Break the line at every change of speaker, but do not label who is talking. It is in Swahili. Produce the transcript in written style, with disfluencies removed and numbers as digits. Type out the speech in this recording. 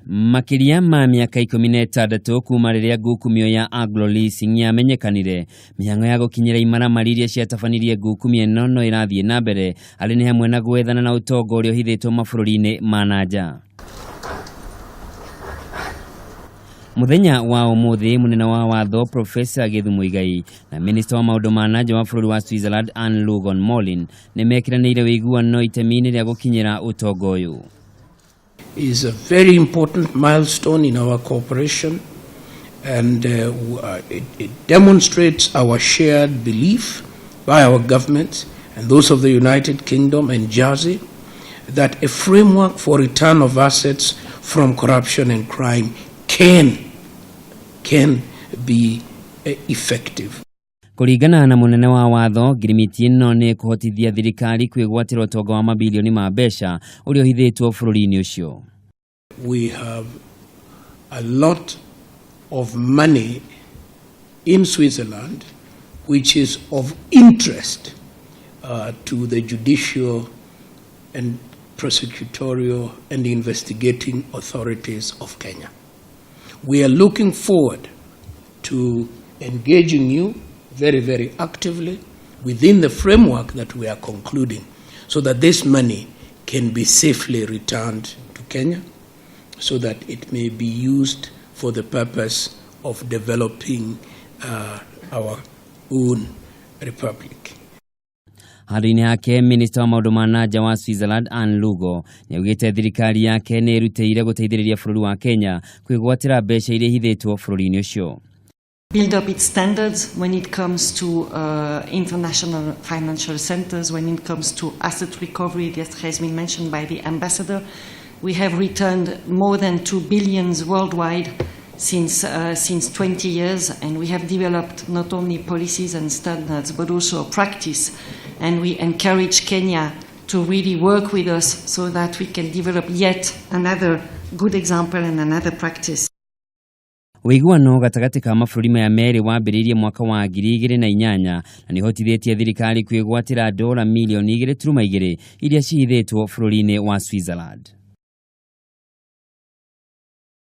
Makiria ma miaka 16 kuma riria ngukumio ya Anglo Leasing yamenyekanire, mihango ya gukinyira imaramari iria ciatabanirie ngukumio ino no irathie na mbere ari ni hamwe na gwethana na utonga uria uhithitwo mabũrũri-ini ma nanja. Muthenya wa umuthi munene wa watho proffessa Githu Muigai na minister wa maundu ma nanja wa bũrũri wa Swizerland Anglo Leasing ni mekiraniire wiguano itemi-ini ria gukinyira utonga uyu.
Is a very important milestone in our cooperation, and it demonstrates our shared belief by our governments and those of the United Kingdom and Jersey that a framework for return of assets from corruption and crime can be effective.
Kuringana na munene wa watho, ngirimiti ino ni ukuhotithia thirikari kwigwatira utonga wa mabillon ma mbeca uria uhithitwo bũrũri-ini ucio.
We have a lot of money in Switzerland which is of interest to the judicial and prosecutorial and investigating authorities of Kenya. We are looking forward to engaging you very, very actively within the framework that we are concluding so that this money can be safely returned to Kenya so that it may be used for the purpose of developing our own republic.
Harini yake minister wa maundu ma nanja wa Swizerland Anglo niaugite thirikari yake ni irutĩire guteithĩrĩria bũrũri wa Kenya kwigwatira mbeca iria ihithitwo bũrũri-ini ucio.
Build up its standards when it comes to international financial centers, when it comes to asset recovery, that has been mentioned by the ambassador. We have returned more than 2 billion worldwide since 20 years, and we have developed not only policies and standards but also a practice, and we encourage Kenya to really work with us so that we can develop yet another good example and another practice.
Wiguano gatagati ka mabũrũri maya merĩ wambĩrĩirie mwaka wa 2008 na nĩhotithĩtie thirikari kwigwatira $2.2 million iria cihithĩtwo bũrũri-ini wa Swizerland.